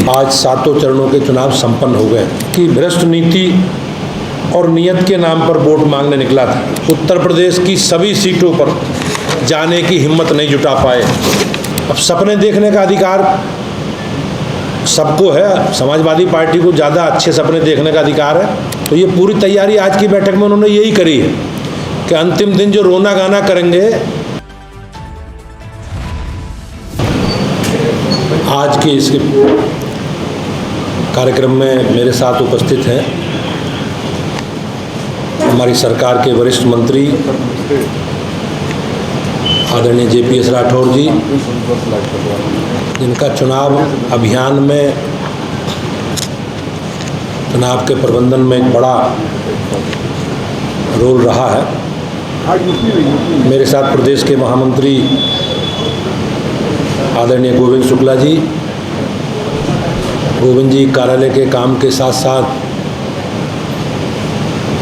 आज सातों चरणों के चुनाव संपन्न हो गए कि भ्रष्ट नीति और नियत के नाम पर वोट मांगने निकला था। उत्तर प्रदेश की सभी सीटों पर जाने की हिम्मत नहीं जुटा पाए। अब सपने देखने का अधिकार सबको है, समाजवादी पार्टी को ज़्यादा अच्छे सपने देखने का अधिकार है। तो ये पूरी तैयारी आज की बैठक में उन्होंने यही करी है कि अंतिम दिन जो रोना गाना करेंगे। आज के इस कार्यक्रम में मेरे साथ उपस्थित हैं हमारी सरकार के वरिष्ठ मंत्री आदरणीय JPS राठौर जी, जिनका चुनाव अभियान में, चुनाव के प्रबंधन में एक बड़ा रोल रहा है। मेरे साथ प्रदेश के महामंत्री आदरणीय गोविंद शुक्ला जी, गोविंद जी कार्यालय के काम के साथ साथ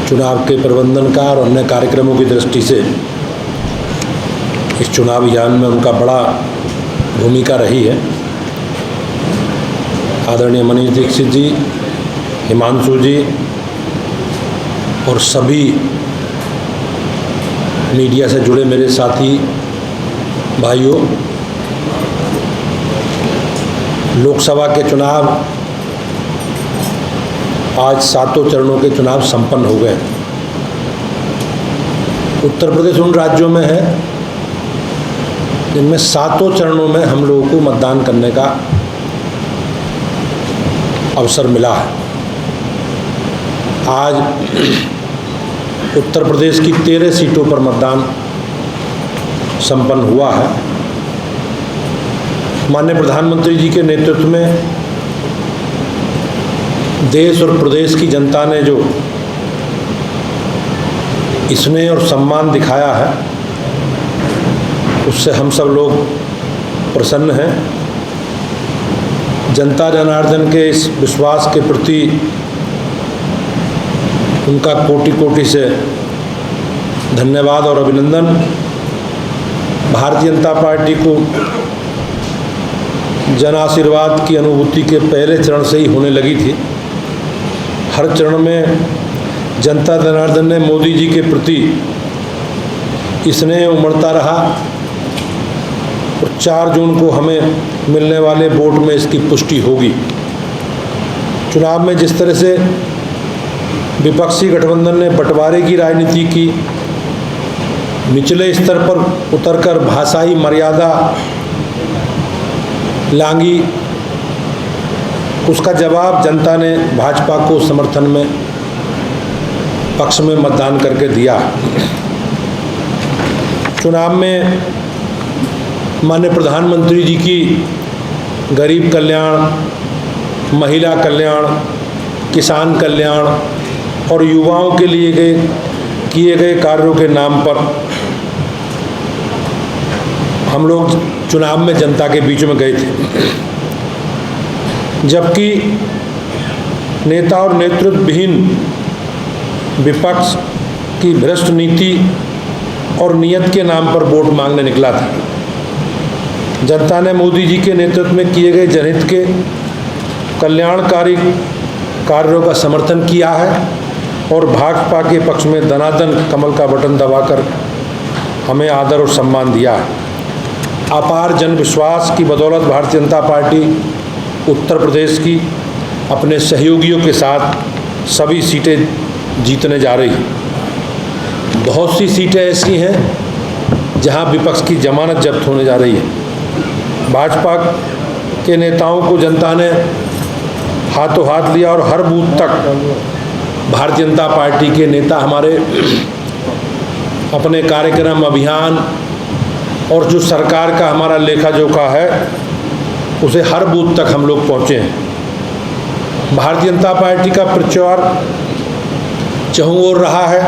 चुनाव के प्रबंधन का और अन्य कार्यक्रमों की दृष्टि से इस चुनाव अभियान में उनका बड़ा भूमिका रही है। आदरणीय मनीष दीक्षित जी, हिमांशु जी और सभी मीडिया से जुड़े मेरे साथी भाइयों, लोकसभा के चुनाव, आज सातों चरणों के चुनाव संपन्न हो गए। उत्तर प्रदेश उन राज्यों में है जिनमें सातों चरणों में हम लोगों को मतदान करने का अवसर मिला है। आज उत्तर प्रदेश की 13 सीटों पर मतदान संपन्न हुआ है। माननीय प्रधानमंत्री जी के नेतृत्व में देश और प्रदेश की जनता ने जो स्नेह और सम्मान दिखाया है, उससे हम सब लोग प्रसन्न हैं। जनता जनार्दन के इस विश्वास के प्रति उनका कोटि कोटि से धन्यवाद और अभिनंदन। भारतीय जनता पार्टी को जन आशीर्वाद की अनुभूति के पहले चरण से ही होने लगी थी। हर चरण में जनता जनार्दन ने मोदी जी के प्रति स्नेह उमड़ता रहा और 4 जून को हमें मिलने वाले वोट में इसकी पुष्टि होगी। चुनाव में जिस तरह से विपक्षी गठबंधन ने बंटवारे की राजनीति की, निचले स्तर पर उतरकर भाषाई मर्यादा लांगी, उसका जवाब जनता ने भाजपा को समर्थन में पक्ष में मतदान करके दिया। चुनाव में माननीय प्रधानमंत्री जी की गरीब कल्याण, महिला कल्याण, किसान कल्याण और युवाओं के लिए किए गए कार्यों के नाम पर हम लोग चुनाव में जनता के बीच में गए थे। जबकि नेता और नेतृत्व विहीन विपक्ष की भ्रष्ट नीति और नियत के नाम पर वोट मांगने निकला था। जनता ने मोदी जी के नेतृत्व में किए गए जनहित के कल्याणकारी कार्यों का समर्थन किया है और भाजपा के पक्ष में दनादन कमल का बटन दबाकर हमें आदर और सम्मान दिया है। अपार जन विश्वास की बदौलत भारतीय जनता पार्टी उत्तर प्रदेश की अपने सहयोगियों के साथ सभी सीटें जीतने जा रही है। बहुत सी सीटें ऐसी हैं जहां विपक्ष की जमानत जब्त होने जा रही है। भाजपा के नेताओं को जनता ने हाथों हाथ लिया और हर बूथ तक भारतीय जनता पार्टी के नेता हमारे अपने कार्यक्रम, अभियान और जो सरकार का हमारा लेखा जोखा है, उसे हर बूथ तक हम लोग पहुँचे हैं। भारतीय जनता पार्टी का प्रचार चहुं ओर रहा है।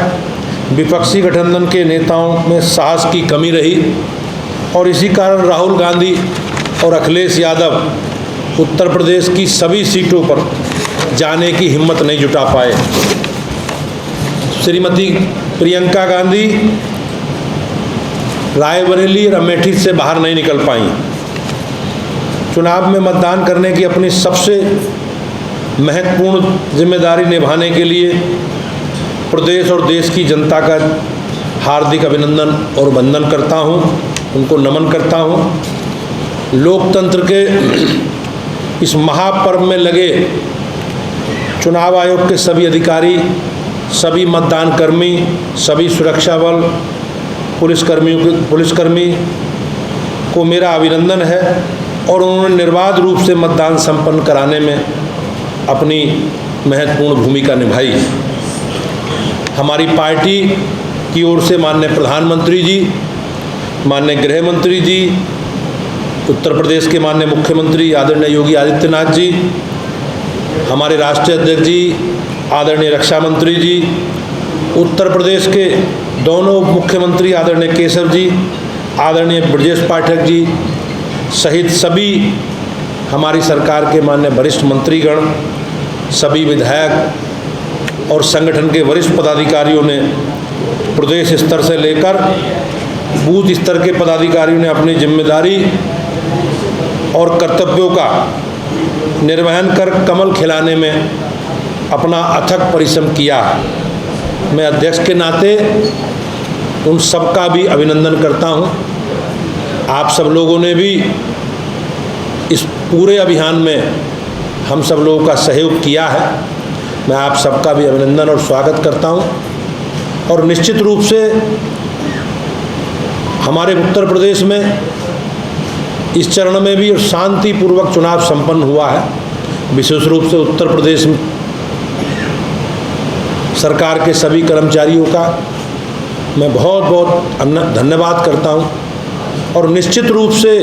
विपक्षी गठबंधन के नेताओं में साहस की कमी रही और इसी कारण राहुल गांधी और अखिलेश यादव उत्तर प्रदेश की सभी सीटों पर जाने की हिम्मत नहीं जुटा पाए। श्रीमती प्रियंका गांधी रायबरेली और अमेठी से बाहर नहीं निकल पाई। चुनाव में मतदान करने की अपनी सबसे महत्वपूर्ण जिम्मेदारी निभाने के लिए प्रदेश और देश की जनता का हार्दिक अभिनंदन और वंदन करता हूं, उनको नमन करता हूं। लोकतंत्र के इस महापर्व में लगे चुनाव आयोग के सभी अधिकारी, सभी मतदान कर्मी, सभी सुरक्षा बल, पुलिसकर्मी को मेरा अभिनंदन है और उन्होंने निर्बाध रूप से मतदान संपन्न कराने में अपनी महत्वपूर्ण भूमिका निभाई। हमारी पार्टी की ओर से माननीय प्रधानमंत्री जी, माननीय गृह मंत्री जी, उत्तर प्रदेश के माननीय मुख्यमंत्री आदरणीय योगी आदित्यनाथ जी, हमारे राष्ट्रीय अध्यक्ष जी आदरणीय रक्षा मंत्री जी, उत्तर प्रदेश के दोनों उप मुख्यमंत्री आदरणीय केशव जी, आदरणीय ब्रजेश पाठक जी सहित सभी हमारी सरकार के माननीय वरिष्ठ मंत्रीगण, सभी विधायक और संगठन के वरिष्ठ पदाधिकारियों ने, प्रदेश स्तर से लेकर बूथ स्तर के पदाधिकारियों ने अपनी जिम्मेदारी और कर्तव्यों का निर्वहन कर कमल खिलाने में अपना अथक परिश्रम किया। मैं अध्यक्ष के नाते उन सबका भी अभिनंदन करता हूं। आप सब लोगों ने भी इस पूरे अभियान में हम सब लोगों का सहयोग किया है। मैं आप सबका भी अभिनंदन और स्वागत करता हूं। और निश्चित रूप से हमारे उत्तर प्रदेश में इस चरण में भी शांतिपूर्वक चुनाव संपन्न हुआ है। विशेष रूप से उत्तर प्रदेश में सरकार के सभी कर्मचारियों का मैं बहुत बहुत धन्यवाद करता हूं। और निश्चित रूप से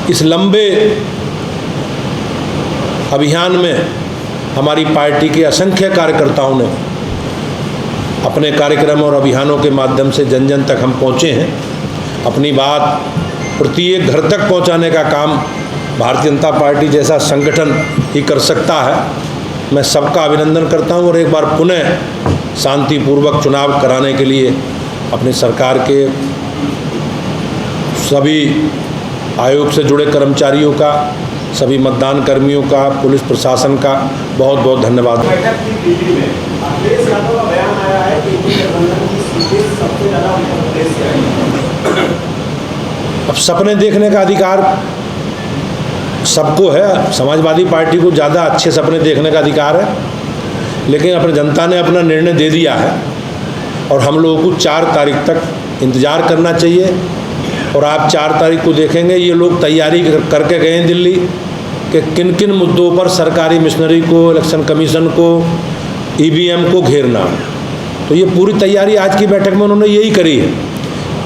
इस लंबे अभियान में हमारी पार्टी के असंख्य कार्यकर्ताओं ने अपने कार्यक्रम और अभियानों के माध्यम से जन जन तक हम पहुँचे हैं। अपनी बात प्रत्येक घर तक पहुँचाने का काम भारतीय जनता पार्टी जैसा संगठन ही कर सकता है। मैं सबका अभिनंदन करता हूं और एक बार पुनः शांतिपूर्वक चुनाव कराने के लिए अपनी सरकार के सभी आयोग से जुड़े कर्मचारियों का, सभी मतदान कर्मियों का, पुलिस प्रशासन का बहुत बहुत धन्यवाद। अब सपने देखने का अधिकार सबको है। समाजवादी पार्टी को ज़्यादा अच्छे सपने देखने का अधिकार है, लेकिन अपनी जनता ने अपना निर्णय दे दिया है और हम लोगों को 4 तारीख तक इंतज़ार करना चाहिए। और आप 4 तारीख को देखेंगे ये लोग तैयारी करके गए हैं दिल्ली कि किन किन मुद्दों पर सरकारी मिशनरी को, इलेक्शन कमीशन को, ईवीएम को घेरना। तो ये पूरी तैयारी आज की बैठक में उन्होंने यही करी है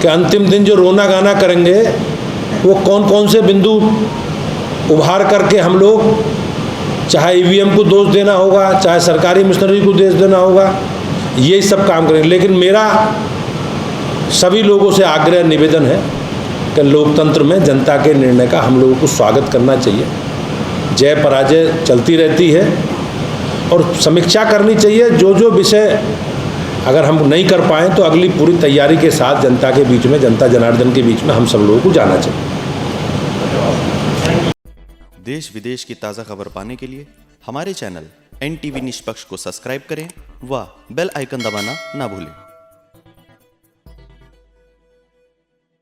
कि अंतिम दिन जो रोना गाना करेंगे वो कौन कौन से बिंदु उभार करके हम लोग, चाहे ईवीएम को दोष देना होगा, चाहे सरकारी मिशनरी को दोष देना होगा, यही सब काम करेंगे। लेकिन मेरा सभी लोगों से आग्रह निवेदन है कि लोकतंत्र में जनता के निर्णय का हम लोगों को स्वागत करना चाहिए। जय पराजय चलती रहती है और समीक्षा करनी चाहिए। जो जो विषय अगर हम नहीं कर पाएँ तो अगली पूरी तैयारी के साथ जनता के बीच में, जनता जनार्दन के बीच में हम सब लोगों को जाना चाहिए। देश विदेश की ताज़ा खबर पाने के लिए हमारे चैनल NTV निष्पक्ष को सब्सक्राइब करें व बेल आइकन दबाना ना भूलें।